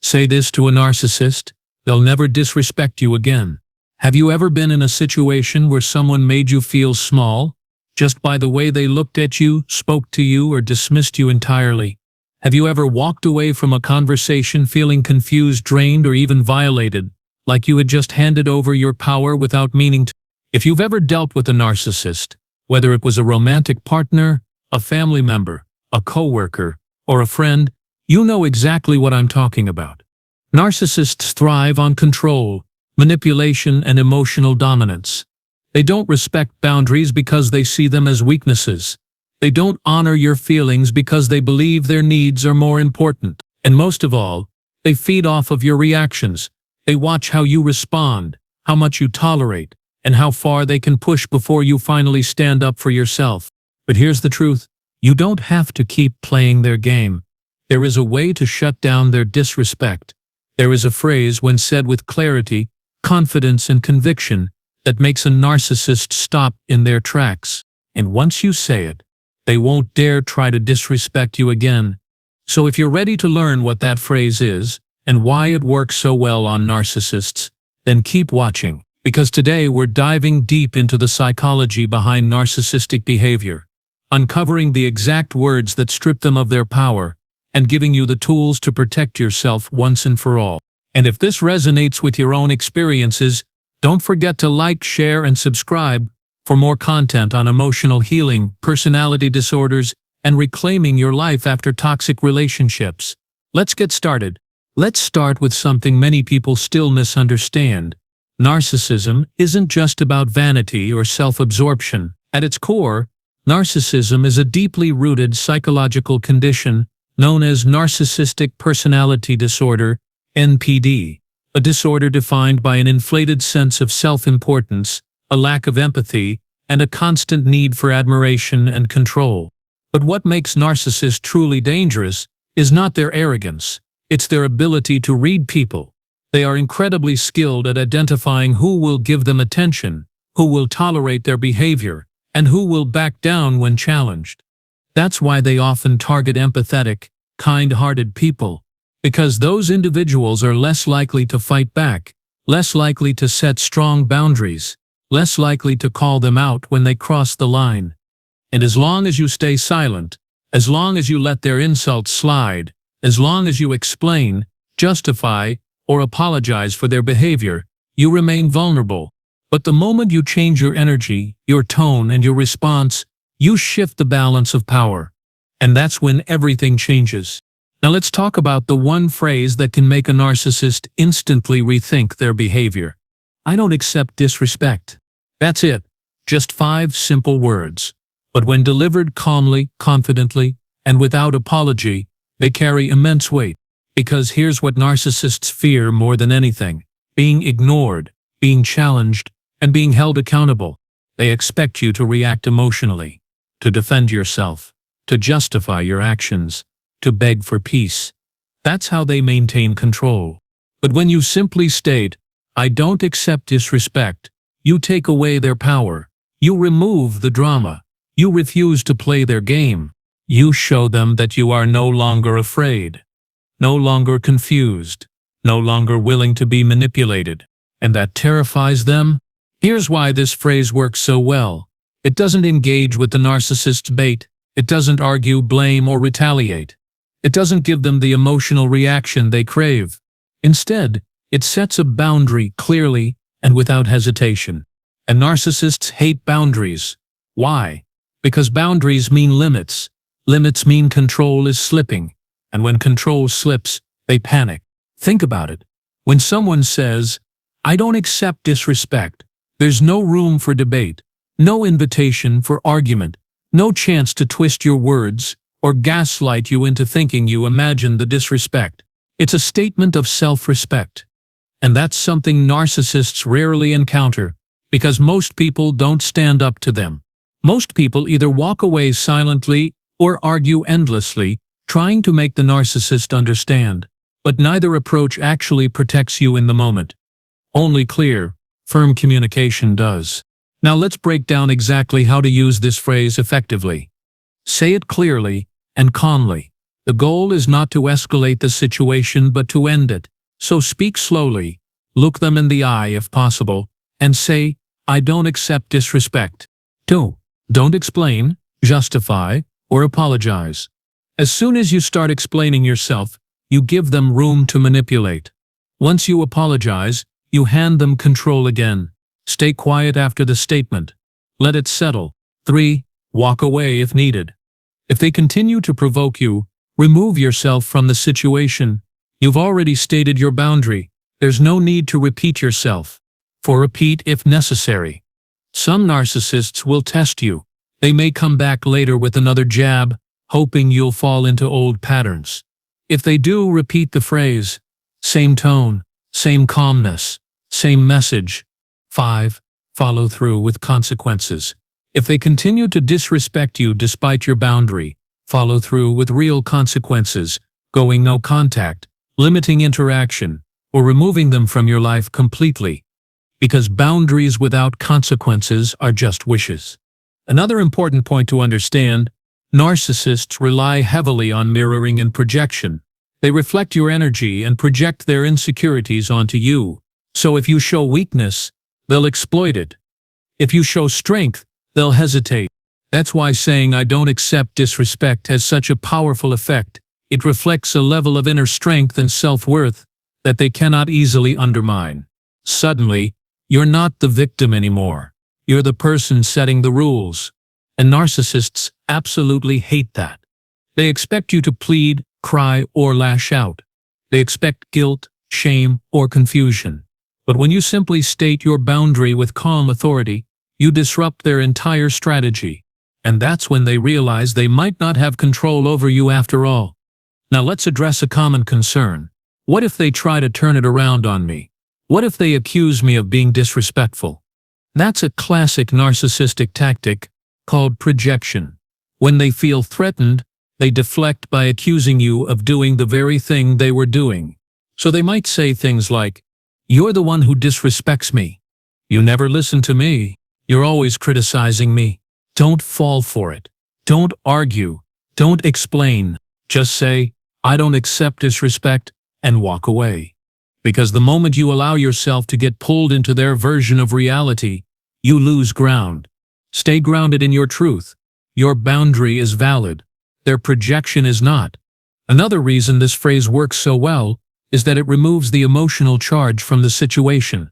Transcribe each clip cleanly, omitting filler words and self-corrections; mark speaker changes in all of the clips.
Speaker 1: Say this to a narcissist, they'll never disrespect you again. Have you ever been in a situation where someone made you feel small, just by the way they looked at you, spoke to you, or dismissed you entirely? Have you ever walked away from a conversation feeling confused, drained, or even violated, like you had just handed over your power without meaning to? If you've ever dealt with a narcissist, whether it was a romantic partner, a family member, a coworker, or a friend, you know exactly what I'm talking about. Narcissists thrive on control, manipulation, and emotional dominance. They don't respect boundaries because they see them as weaknesses. They don't honor your feelings because they believe their needs are more important. And most of all, they feed off of your reactions. They watch how you respond, how much you tolerate, and how far they can push before you finally stand up for yourself. But here's the truth. You don't have to keep playing their game. There is a way to shut down their disrespect. There is a phrase, when said with clarity, confidence, and conviction, that makes a narcissist stop in their tracks. And once you say it, they won't dare try to disrespect you again. So if you're ready to learn what that phrase is, and why it works so well on narcissists, then keep watching, because today we're diving deep into the psychology behind narcissistic behavior, uncovering the exact words that strip them of their power, and giving you the tools to protect yourself once and for all. And if this resonates with your own experiences, don't forget to like, share, and subscribe for more content on emotional healing, personality disorders, and reclaiming your life after toxic relationships. Let's get started. Let's start with something many people still misunderstand. Narcissism isn't just about vanity or self-absorption. At its core, narcissism is a deeply rooted psychological condition known as narcissistic personality disorder, NPD, a disorder defined by an inflated sense of self-importance, a lack of empathy, and a constant need for admiration and control. But what makes narcissists truly dangerous is not their arrogance, it's their ability to read people. They are incredibly skilled at identifying who will give them attention, who will tolerate their behavior, and who will back down when challenged. That's why they often target empathetic, kind-hearted people, because those individuals are less likely to fight back, less likely to set strong boundaries, less likely to call them out when they cross the line. And as long as you stay silent, as long as you let their insults slide, as long as you explain, justify, or apologize for their behavior, you remain vulnerable. But the moment you change your energy, your tone, and your response, you shift the balance of power. And that's when everything changes. Now let's talk about the one phrase that can make a narcissist instantly rethink their behavior. I don't accept disrespect. That's it. Just 5 simple words. But when delivered calmly, confidently, and without apology, they carry immense weight. Because here's what narcissists fear more than anything: being ignored, being challenged, and being held accountable. They expect you to react emotionally, to defend yourself, to justify your actions, to beg for peace. That's how they maintain control. But when you simply state, "I don't accept disrespect," you take away their power. You remove the drama. You refuse to play their game. You show them that you are no longer afraid, no longer confused, no longer willing to be manipulated. And that terrifies them. Here's why this phrase works so well. It doesn't engage with the narcissist's bait. It doesn't argue, blame, or retaliate. It doesn't give them the emotional reaction they crave. Instead, it sets a boundary clearly and without hesitation. And narcissists hate boundaries. Why? Because boundaries mean limits. Limits mean control is slipping. And when control slips, they panic. Think about it. When someone says, "I don't accept disrespect," there's no room for debate, no invitation for argument, no chance to twist your words or gaslight you into thinking you imagine the disrespect. It's a statement of self-respect. And that's something narcissists rarely encounter, because most people don't stand up to them. Most people either walk away silently or argue endlessly, trying to make the narcissist understand. But neither approach actually protects you in the moment. Only clear, firm communication does. Now let's break down exactly how to use this phrase effectively. Say it clearly and calmly. The goal is not to escalate the situation but to end it. So speak slowly, look them in the eye if possible, and say, "I don't accept disrespect." 2. Don't explain, justify, or apologize. As soon as you start explaining yourself, you give them room to manipulate. Once you apologize, you hand them control again. Stay quiet after the statement. Let it settle. 3. Walk away if needed. If they continue to provoke you, remove yourself from the situation. You've already stated your boundary. There's no need to repeat yourself. For repeat if necessary. Some narcissists will test you. They may come back later with another jab, hoping you'll fall into old patterns. If they do, repeat the phrase. Same tone, same calmness, same message. 5. Follow through with consequences. If they continue to disrespect you despite your boundary, follow through with real consequences, going no contact, limiting interaction, or removing them from your life completely. Because boundaries without consequences are just wishes. Another important point to understand, narcissists rely heavily on mirroring and projection. They reflect your energy and project their insecurities onto you. So if you show weakness, they'll exploit it. If you show strength, they'll hesitate. That's why saying "I don't accept disrespect" has such a powerful effect. It reflects a level of inner strength and self-worth that they cannot easily undermine. Suddenly, you're not the victim anymore. You're the person setting the rules. And narcissists absolutely hate that. They expect you to plead, cry, or lash out. They expect guilt, shame, or confusion. But when you simply state your boundary with calm authority, you disrupt their entire strategy. And that's when they realize they might not have control over you after all. Now let's address a common concern. What if they try to turn it around on me? What if they accuse me of being disrespectful? That's a classic narcissistic tactic called projection. When they feel threatened, they deflect by accusing you of doing the very thing they were doing. So they might say things like, "You're the one who disrespects me. You never listen to me. You're always criticizing me. Don't fall for it. Don't argue. Don't explain. Just say, 'I don't accept disrespect,' and walk away." Because the moment you allow yourself to get pulled into their version of reality, you lose ground. Stay grounded in your truth. Your boundary is valid. Their projection is not. Another reason this phrase works so well is that it removes the emotional charge from the situation.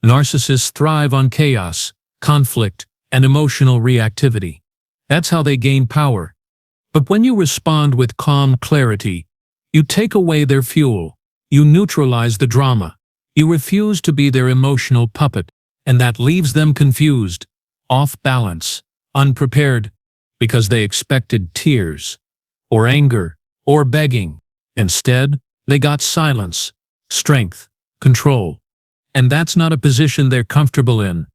Speaker 1: Narcissists thrive on chaos, conflict, and emotional reactivity. That's how they gain power. But when you respond with calm clarity, you take away their fuel. You neutralize the drama. You refuse to be their emotional puppet, and that leaves them confused, off balance, unprepared, because they expected tears, or anger, or begging. Instead, they got silence, strength, control. And that's not a position they're comfortable in.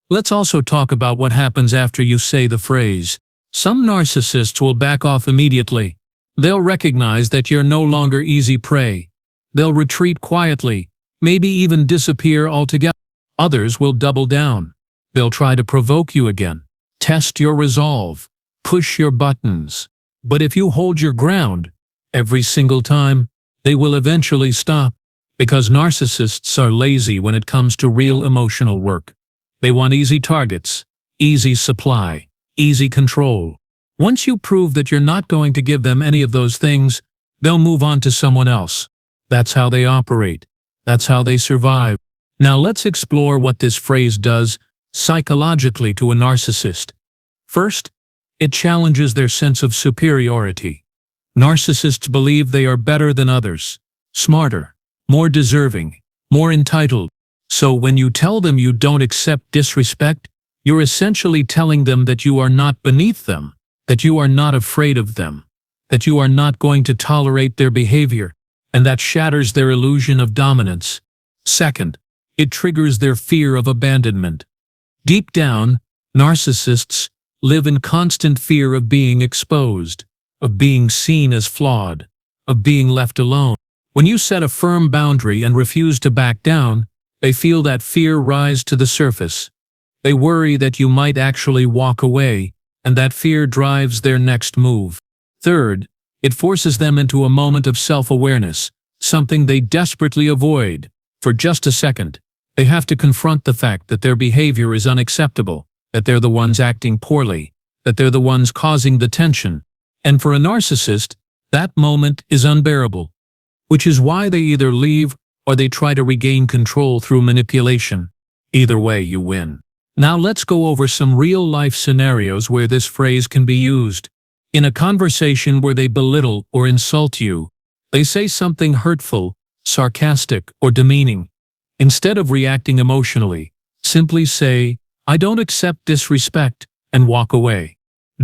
Speaker 1: Let's also talk about what happens after you say the phrase. Some narcissists will back off immediately. They'll recognize that you're no longer easy prey. They'll retreat quietly, maybe even disappear altogether. Others will double down. They'll try to provoke you again, test your resolve, push your buttons. But if you hold your ground, every single time, they will eventually stop. Because narcissists are lazy when it comes to real emotional work. They want easy targets, easy supply, easy control. Once you prove that you're not going to give them any of those things, they'll move on to someone else. That's how they operate. That's how they survive. Now let's explore what this phrase does psychologically to a narcissist. First, it challenges their sense of superiority. Narcissists believe they are better than others, smarter, more deserving, more entitled. So when you tell them you don't accept disrespect, you're essentially telling them that you are not beneath them, that you are not afraid of them, that you are not going to tolerate their behavior, and that shatters their illusion of dominance. Second, it triggers their fear of abandonment. Deep down, narcissists live in constant fear of being exposed, of being seen as flawed, of being left alone. When you set a firm boundary and refuse to back down, they feel that fear rise to the surface. They worry that you might actually walk away, and that fear drives their next move. Third, It forces them into a moment of self-awareness, something they desperately avoid. For just a second, they have to confront the fact that their behavior is unacceptable, that they're the ones acting poorly, that they're the ones causing the tension. And for a narcissist, that moment is unbearable, which is why they either leave or they try to regain control through manipulation. Either way, you win. Now let's go over some real-life scenarios where this phrase can be used. In a conversation where they belittle or insult you, they say something hurtful, sarcastic, or demeaning. Instead of reacting emotionally, simply say, "I don't accept disrespect," and walk away.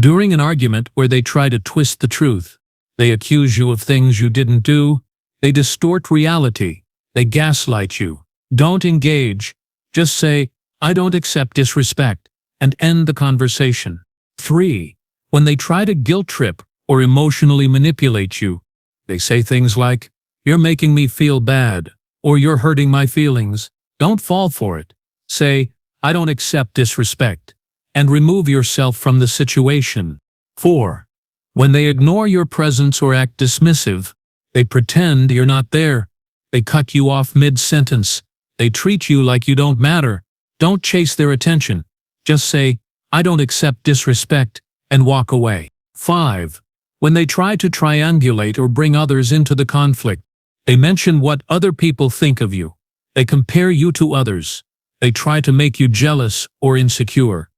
Speaker 1: During an argument where they try to twist the truth, they accuse you of things you didn't do, they distort reality, they gaslight you. Don't engage. Just say, "I don't accept disrespect," and end the conversation. 3. When they try to guilt trip or emotionally manipulate you, they say things like, "You're making me feel bad," or "You're hurting my feelings." Don't fall for it. Say, "I don't accept disrespect," and remove yourself from the situation. 4. When they ignore your presence or act dismissive, they pretend you're not there. They cut you off mid-sentence. They treat you like you don't matter. Don't chase their attention. Just say, "I don't accept disrespect," and walk away. 5. When they try to triangulate or bring others into the conflict, they mention what other people think of you. They compare you to others. They try to make you jealous or insecure.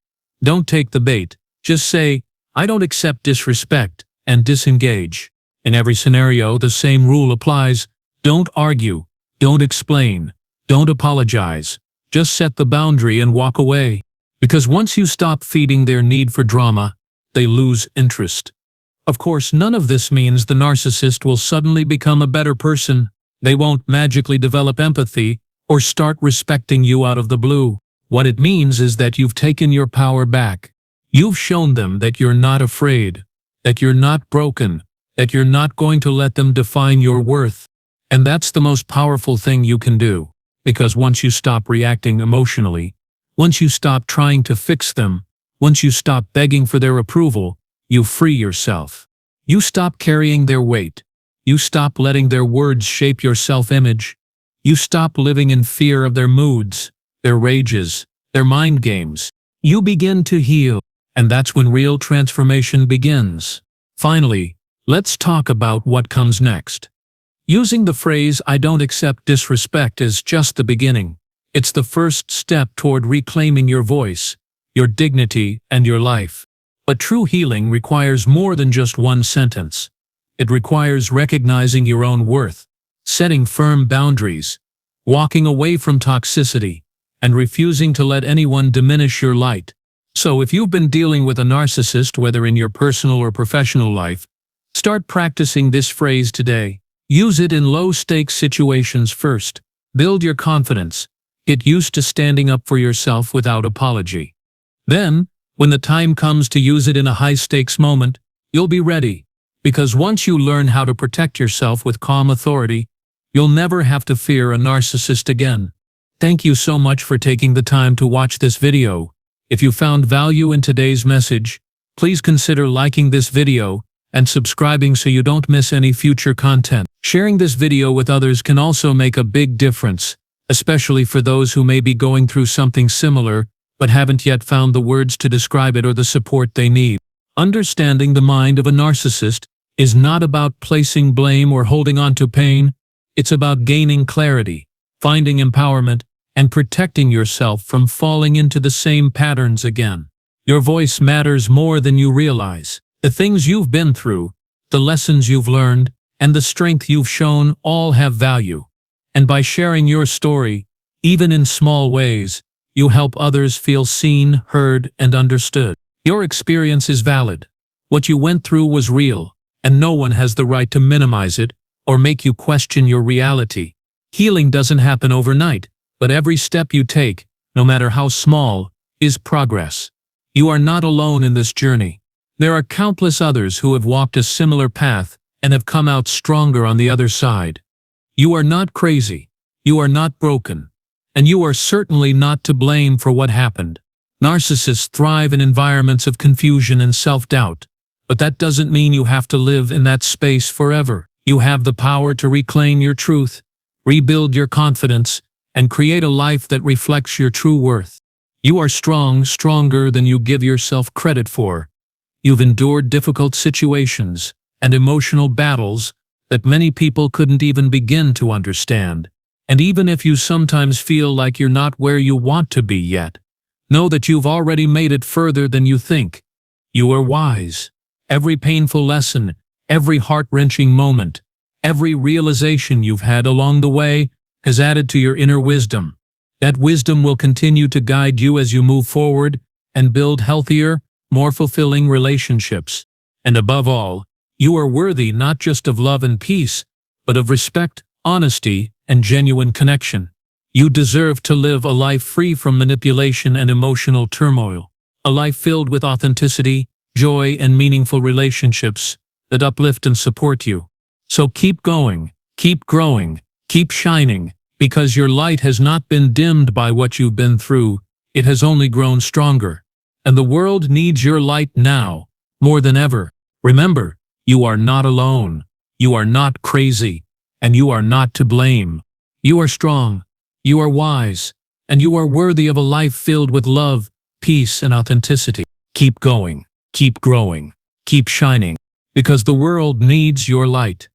Speaker 1: Don't take the bait. Just say, "I don't accept disrespect," and disengage. In every scenario, the same rule applies. Don't argue. Don't explain. Don't apologize. Just set the boundary and walk away. Because once you stop feeding their need for drama, they lose interest. Of course, none of this means the narcissist will suddenly become a better person. They won't magically develop empathy or start respecting you out of the blue. What it means is that you've taken your power back. You've shown them that you're not afraid, that you're not broken, that you're not going to let them define your worth. And that's the most powerful thing you can do. Because once you stop reacting emotionally, once you stop trying to fix them, once you stop begging for their approval, you free yourself. You stop carrying their weight. You stop letting their words shape your self-image. You stop living in fear of their moods, their rages, their mind games. You begin to heal, and that's when real transformation begins. Finally, let's talk about what comes next. Using the phrase, "I don't accept disrespect," is just the beginning. It's the first step toward reclaiming your voice, your dignity, and your life. But true healing requires more than just one sentence. It requires recognizing your own worth, setting firm boundaries, walking away from toxicity, and refusing to let anyone diminish your light. So if you've been dealing with a narcissist, whether in your personal or professional life, start practicing this phrase today. Use it in low-stakes situations first. Build your confidence. Get used to standing up for yourself without apology. Then, when the time comes to use it in a high-stakes moment, you'll be ready. Because once you learn how to protect yourself with calm authority, you'll never have to fear a narcissist again. Thank you so much for taking the time to watch this video. If you found value in today's message, please consider liking this video and subscribing so you don't miss any future content. Sharing this video with others can also make a big difference, especially for those who may be going through something similar but haven't yet found the words to describe it or the support they need. Understanding the mind of a narcissist is not about placing blame or holding on to pain. It's about gaining clarity, finding empowerment, and protecting yourself from falling into the same patterns again. Your voice matters more than you realize. The things you've been through, the lessons you've learned, and the strength you've shown all have value. And by sharing your story, even in small ways, you help others feel seen, heard, and understood. Your experience is valid. What you went through was real, and no one has the right to minimize it or make you question your reality. Healing doesn't happen overnight, but every step you take, no matter how small, is progress. You are not alone in this journey. There are countless others who have walked a similar path and have come out stronger on the other side. You are not crazy. You are not broken. And you are certainly not to blame for what happened. Narcissists thrive in environments of confusion and self-doubt, But that doesn't mean you have to live in that space forever. You have the power to reclaim your truth, rebuild your confidence, and create a life that reflects your true worth. You are strong, stronger than you give yourself credit for. You've endured difficult situations and emotional battles that many people couldn't even begin to understand. And even if you sometimes feel like you're not where you want to be yet, know that you've already made it further than you think. You are wise. Every painful lesson, every heart-wrenching moment, every realization you've had along the way has added to your inner wisdom. That wisdom will continue to guide you as you move forward and build healthier, more fulfilling relationships. And above all, you are worthy not just of love and peace, but of respect, honesty, and genuine connection. You deserve to live a life free from manipulation and emotional turmoil, a life filled with authenticity, joy, and meaningful relationships that uplift and support you. So keep going, keep growing, keep shining, because your light has not been dimmed by what you've been through, it has only grown stronger. And the world needs your light now, more than ever. Remember, you are not alone, you are not crazy, and you are not to blame. You are strong, you are wise, and you are worthy of a life filled with love, peace, and authenticity. Keep going, keep growing, keep shining, because the world needs your light.